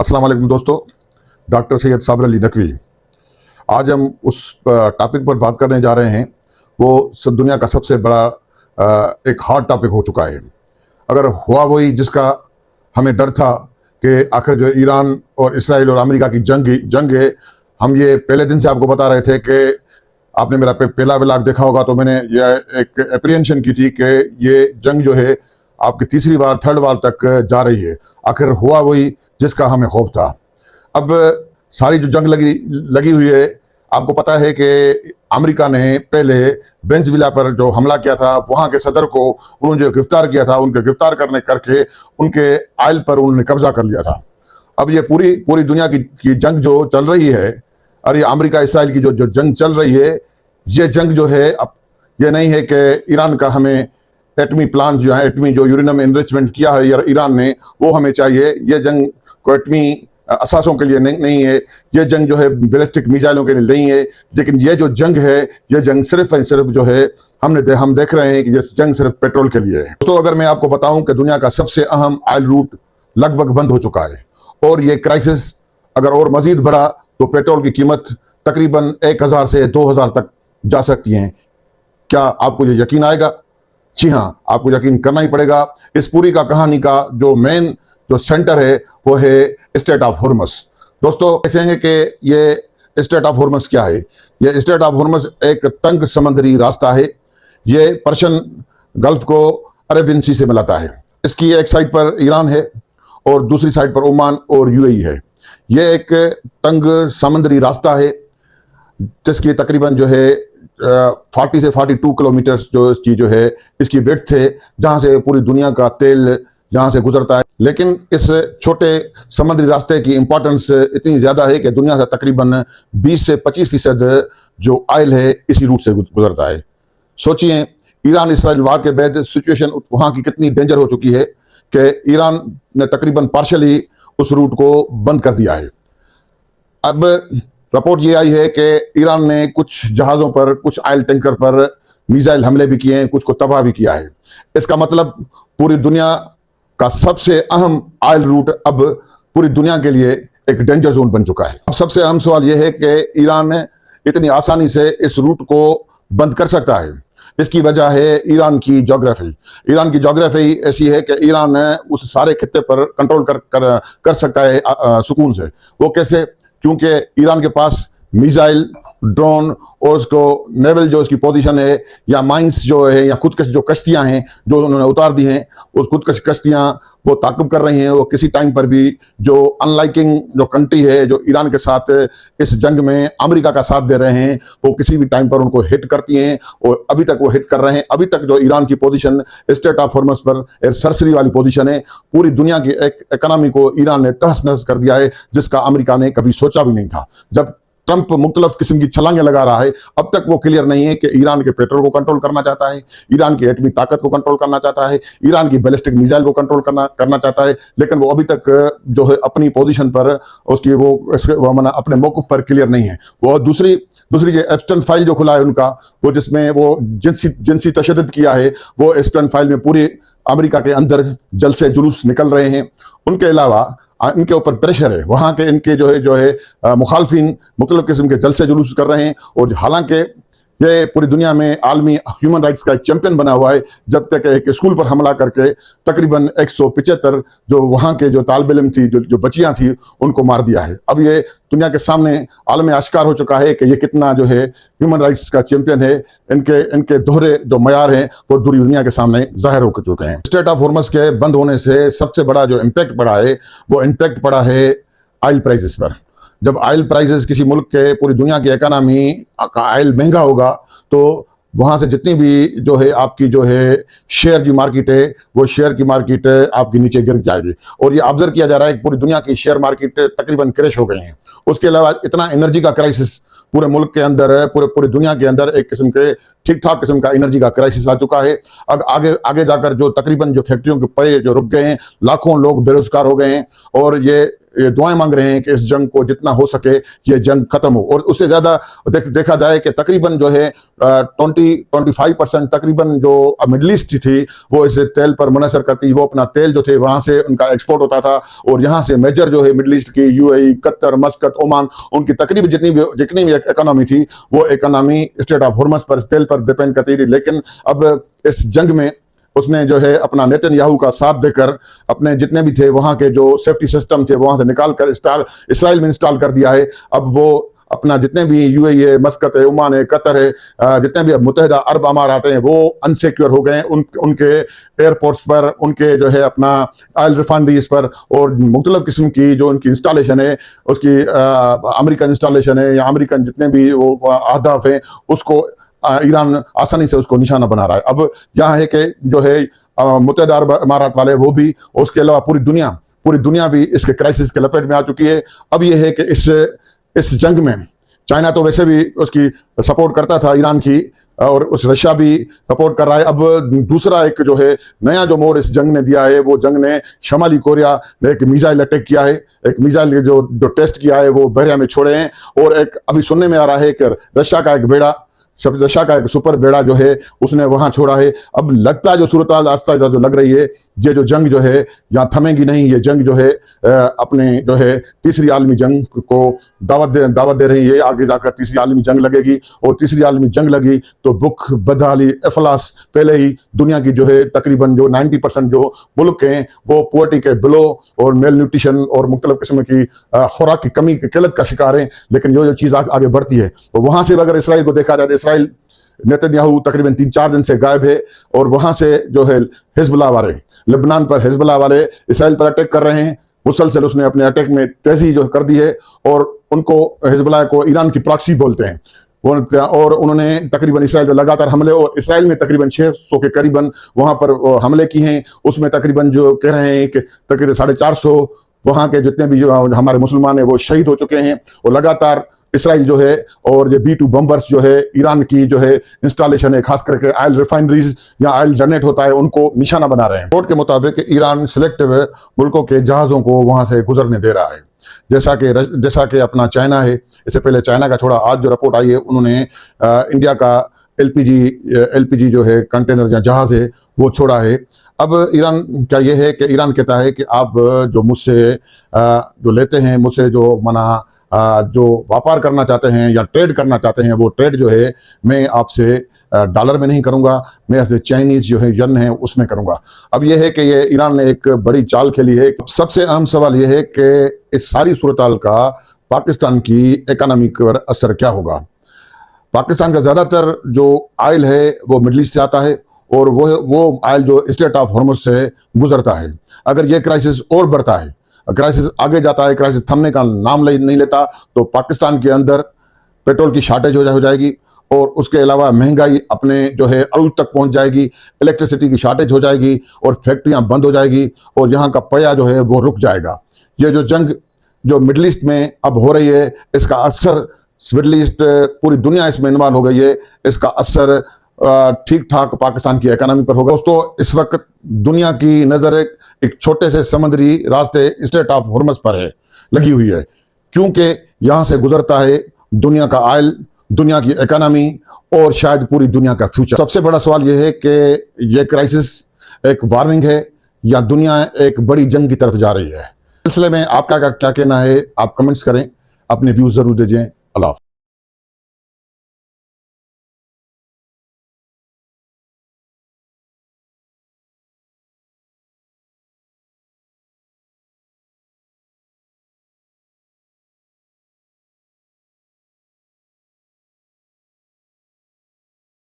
अस्सलाम वालेकुम दोस्तों, डॉक्टर सैयद साबर अली नकवी। आज हम उस टॉपिक पर बात करने जा रहे हैं, वो दुनिया का सबसे बड़ा एक हॉट टॉपिक हो चुका है। अगर हुआ वही जिसका हमें डर था कि आखिर जो ईरान और इसराइल और अमेरिका की जंग है, हम ये पहले दिन से आपको बता रहे थे कि आपने मेरा पहला व्लॉग देखा होगा तो मैंने यह एक एप्रीहेंशन की थी कि ये जंग जो है आपकी तीसरी बार थर्ड बार तक जा रही है। आखिर हुआ वही जिसका हमें खौफ था। अब सारी जो जंग लगी हुई है, आपको पता है कि अमेरिका ने पहले वेनेजुएला पर जो हमला किया था, वहाँ के सदर को उन्होंने जो गिरफ्तार किया था, उनके गिरफ्तार करके उनके आयल पर उन्होंने कब्जा कर लिया था। अब ये पूरी दुनिया की जंग जो चल रही है, और ये अमेरिका इसराइल की जो जंग चल रही है, ये जंग जो है अब ये नहीं है कि ईरान का हमें एटमी प्लान जो है, एटमी जो यूरेनियम एनरिचमेंट किया है ईरान ने, वो हमें चाहिए। ये जंग को एटमी असासों के लिए नहीं है, ये जंग जो है बैलिस्टिक मिसाइलों के लिए नहीं है। लेकिन ये जो जंग है, ये जंग सिर्फ और सिर्फ जो है हम देख रहे हैं कि ये जंग सिर्फ पेट्रोल के लिए है। तो अगर मैं आपको बताऊं कि दुनिया का सबसे अहम ऑयल रूट लगभग बंद हो चुका है, और ये क्राइसिस अगर और मजीद बढ़ा तो पेट्रोल की कीमत तकरीबन 1000 से 2000 तक जा सकती है। क्या आपको ये यकीन आएगा? जी हाँ, आपको यकीन करना ही पड़ेगा। इस पूरी का कहानी का जो मेन जो सेंटर है वो है स्ट्रेट ऑफ हॉर्मस। दोस्तों देखेंगे कि ये स्ट्रेट ऑफ हॉर्मस क्या है। ये स्ट्रेट ऑफ हॉर्मस एक तंग समुद्री रास्ता है। ये पर्शियन गल्फ को अरेबियन सी से मिलाता है। इसकी एक साइड पर ईरान है और दूसरी साइड पर ओमान और यूएई है। ये एक तंग समुद्री रास्ता है जिसकी तकरीबन जो है 40 से 42 किलोमीटर जो इसकी जो है इसकी विड्थ है, जहाँ से पूरी दुनिया का तेल यहाँ से गुजरता है। लेकिन इस छोटे समुद्री रास्ते की इम्पोर्टेंस इतनी ज़्यादा है कि दुनिया से तकरीबन 20 से 25% जो ऑयल है इसी रूट से गुजरता है। सोचिए, ईरान इसराइल वार के बाद सिचुएशन वहाँ की कितनी डेंजर हो चुकी है कि ईरान ने तकरीबन पार्शली उस रूट को बंद कर दिया है। अब रिपोर्ट ये आई है कि ईरान ने कुछ जहाज़ों पर, कुछ ऑयल टैंकर पर मिसाइल हमले भी किए हैं, कुछ को तबाह भी किया है। इसका मतलब पूरी दुनिया का सबसे अहम ऑयल रूट अब पूरी दुनिया के लिए एक डेंजर जोन बन चुका है। अब सबसे अहम सवाल यह है कि ईरान इतनी आसानी से इस रूट को बंद कर सकता है। इसकी वजह है ईरान की ज्योग्राफी। ईरान की ज्योग्राफी ऐसी है कि ईरान उस सारे खित्ते पर कंट्रोल कर सकता है सुकून से। वो कैसे? क्योंकि ईरान के पास मिसाइल, ड्रोन और उसको नेवल जो इसकी पोजीशन है, या माइंस जो है, या खुदकश जो कश्तियां हैं जो उन्होंने उतार दी हैं, उस खुदकश कश्तियां वो ताक़ुब कर रही हैं। वो किसी टाइम पर भी जो अनलाइकिंग जो कंट्री है जो ईरान के साथ इस जंग में अमेरिका का साथ दे रहे हैं, वो किसी भी टाइम पर उनको हिट करती हैं, और अभी तक वो हिट कर रहे हैं। अभी तक जो ईरान की पोजीशन स्ट्रेट ऑफ हॉर्मस पर एक सरसरी वाली पोजीशन है। पूरी दुनिया की एक इकनॉमी को ईरान ने तहस नहस कर दिया है, जिसका अमेरिका ने कभी सोचा भी नहीं था। जब ट्रंप मुख्तलिफ किस्म की छलांगे लगा रहा है, अब तक वो क्लियर नहीं है कि ईरान के पेट्रोल को कंट्रोल करना चाहता है, ईरान की एटमी ताकत को कंट्रोल करना चाहता है, ईरान की बैलिस्टिक मिसाइल को कंट्रोल करना चाहता है। लेकिन वो अभी तक जो है अपनी पोजीशन पर उसकी वो माना अपने मौक़िफ़ पर क्लियर नहीं है। वो दूसरी जो एप्स्टेन फाइल जो खुला है उनका, वो जिसमें वो जिनसी तशद्दुद किया है, वो एप्स्टेन फाइल में पूरी अमेरिका के अंदर जलसे जुलूस निकल रहे हैं। उनके अलावा इनके ऊपर प्रेशर है, वहाँ के इनके जो है मुखालफिन मुख्तलिफ किस्म के जलसे जुलूस कर रहे हैं। और हालांकि ये पूरी दुनिया में आलमी ह्यूमन राइट्स का एक चैंपियन बना हुआ है, जब तक एक स्कूल पर हमला करके तकरीबन 175 जो वहाँ के जो तालिब इल्म थी, जो बच्चियाँ थी, उनको मार दिया है। अब ये दुनिया के सामने आलम आश्कार हो चुका है कि ये कितना जो है ह्यूमन राइट्स का चैंपियन है। इनके दोहरे जो मयार हैं वो पूरी दुनिया के सामने जाहिर हो चुके हैं। स्ट्रेट ऑफ हॉर्मस के बंद होने से सबसे बड़ा जो इम्पैक्ट पड़ा है, वो इम्पैक्ट पड़ा है ऑयल प्राइसेस पर। जब ऑयल प्राइसेस किसी मुल्क के, पूरी दुनिया की इकनॉमी का ऑयल महंगा होगा, तो वहाँ से जितनी भी जो है आपकी जो है शेयर की मार्केट है, वो शेयर की मार्केट आपकी नीचे गिर जाएगी। और ये ऑब्जर्व किया जा रहा है कि पूरी दुनिया की शेयर मार्केट तकरीबन क्रैश हो गई हैं। उसके अलावा इतना एनर्जी का क्राइसिस पूरे मुल्क के अंदर है, पूरी दुनिया के अंदर एक किस्म के ठीक ठाक किस्म का एनर्जी का क्राइसिस आ चुका है। अब आगे जाकर जो तकरीबन जो फैक्ट्रियों के परे जो रुक गए हैं, लाखों लोग बेरोजगार हो गए हैं। और ये ये दुआएं मांग रहे हैं कि इस जंग को जितना हो सके ये जंग खत्म हो। और उससे ज़्यादा देखा जाए कि तकरीबन जो है 20-25% तकरीबन जो मिडल ईस्ट थी वो इस तेल पर मुनहसर करती, वो अपना तेल जो थे वहाँ से उनका एक्सपोर्ट होता था, और यहाँ से मेजर जो है मिडल ईस्ट की यूएई, कतर, मस्कत, ओमान, उनकी तकरीबन जितनी भी इकोनॉमी थी वो इकोनॉमी स्ट्रेट ऑफ हॉर्मस पर, तेल पर डिपेंड करती थी। लेकिन अब इस जंग में उसने जो है अपना नेतन्याहू का साथ देकर अपने जितने भी थे वहाँ के जो सेफ्टी सिस्टम थे वहाँ से निकाल कर इसराइल में इंस्टॉल कर दिया है। अब वो अपना जितने भी यूएई है, मस्कत है, ओमान है, कतर है, जितने भी मुत्तहिदा अरब अमारात हैं, वो अनसिक्योर हो गए। उनके एयरपोर्ट्स पर, उनके जो है अपना ऑयल रिफाइनरीज पर, और मुख्तलिफ किस्म की जो उनकी इंस्टॉलेशन है, उसकी अमेरिकन इंस्टॉलेशन है या अमेरिकन जितने भी वो अहदाफ हैं, उसको ईरान आसानी से उसको निशाना बना रहा है। अब यहाँ है कि जो है मुत्तहिदा अरब अमारात वाले वो भी, और उसके अलावा पूरी दुनिया भी इसके क्राइसिस के लपेट में आ चुकी है। अब ये है कि इस जंग में चाइना तो वैसे भी उसकी सपोर्ट करता था ईरान की, और उस रशिया भी सपोर्ट कर रहा है। अब दूसरा एक जो है नया जो मोड़ इस जंग ने दिया है, वो जंग ने शमाली कोरिया ने एक मिसाइल अटैक किया है, एक मिसाइल जो टेस्ट किया है वो बहरिया में छोड़े हैं। और एक अभी सुनने में आ रहा है कि रशिया का एक बेड़ा, रशिया का एक सुपर बेड़ा जो है उसने वहां छोड़ा है। अब लगता है जो सूरत आस्ता जो लग रही है, ये जो जंग जो है यहाँ थमेगी नहीं। ये जंग जो है अपने जो है तीसरी आलमी जंग को दावत दे रही है। आगे जाकर तीसरी आलमी जंग लगेगी, और तीसरी आलमी जंग लगी तो भूख, बदहाली, अफलास, पहले ही दुनिया की जो है तकरीबन जो 90% जो मुल्क हैं वो पोवर्टी के बिलो और मेल न्यूट्रिशन और मुख्तलिफ किस्म की खुराक की कमी की किल्लत का शिकार हैं। लेकिन जो चीज़ आगे बढ़ती है, तो वहां से अगर इसराइल को देखा जाए, इसराइल नेतन्याहू तकरीबन 3-4 दिन से गायब है, और वहां से जो है हिजबुल्लाह वाले, लेबनान पर हिजबुल्लाह वाले इसराइल पर अटैक कर रहे हैं। मुसलसल उसने अपने अटैक में तेजी जो कर दी है, और उनको हिजबुल्लाह को ईरान की प्रॉक्सी बोलते हैं। और उन्होंने तकरीबन इसराइल पर लगातार हमले, और इसराइल में तकरीबन 600 के करीबन वहां पर हमले किए हैं। उसमें तकरीबन जो कह रहे हैं कि तकरीबन 450 वहां के जितने भी जो हमारे मुसलमान हैं वो शहीद हो चुके हैं। और लगातार इसराइल जो है और ये B2 बम्बर्स जो है ईरान की जो है इंस्टॉलेशन है, खास करके ऑयल रिफाइनरीज या ऑयल जनरेट होता है, उनको निशाना बना रहे हैं। रिपोर्ट के मुताबिक ईरान सिलेक्टिव मुल्कों के जहाज़ों को वहां से गुजरने दे रहा है, जैसा कि अपना चाइना है। इससे पहले चाइना का छोड़ा, आज जो रिपोर्ट आई है उन्होंने इंडिया का एलपीजी जो है कंटेनर या जहाज है वो छोड़ा है। अब ईरान क्या ये है कि ईरान कहता है कि आप जो मुझसे जो लेते हैं, मुझसे जो जो व्यापार करना चाहते हैं या ट्रेड करना चाहते हैं, वो ट्रेड जो है मैं आपसे डॉलर में नहीं करूंगा, मैं ऐसे चाइनीज जो है यन है उसमें करूंगा। अब यह है कि ये ईरान ने एक बड़ी चाल खेली है। सबसे अहम सवाल यह है कि इस सारी सूरत का पाकिस्तान की इकोनॉमी पर असर क्या होगा। पाकिस्तान का ज़्यादातर जो आयल है वो मिडल ईस्ट से आता है, और वो आयल जो स्ट्रेट ऑफ हॉर्मुज से गुजरता है। अगर ये क्राइसिस और बढ़ता है, क्राइसिस आगे जाता है, क्राइसिस थमने का नाम नहीं लेता, तो पाकिस्तान के अंदर पेट्रोल की शॉर्टेज हो जाएगी, और उसके अलावा महंगाई अपने जो है अरूज तक पहुंच जाएगी, इलेक्ट्रिसिटी की शॉर्टेज हो जाएगी, और फैक्ट्रियां बंद हो जाएगी, और यहाँ का पया जो है वो रुक जाएगा। ये जो जंग जो मिडल ईस्ट में अब हो रही है, इसका असर मिडल ईस्ट, पूरी दुनिया इसमें इन्वॉल्व हो गई है, इसका असर ठीक ठाक पाकिस्तान की इकोनॉमी पर होगा। दोस्तों, इस वक्त दुनिया की नज़र एक छोटे से समुद्री रास्ते स्ट्रेट ऑफ हॉर्मस पर है, लगी हुई है, क्योंकि यहाँ से गुजरता है दुनिया का आयल, दुनिया की इकोनॉमी, और शायद पूरी दुनिया का फ्यूचर। सबसे बड़ा सवाल यह है कि यह क्राइसिस एक वार्निंग है या दुनिया एक बड़ी जंग की तरफ जा रही है। इस सिलसिले में आपका क्या कहना है, आप कमेंट्स करें, अपने व्यूज़ ज़रूर दीजिए। अल्लाह।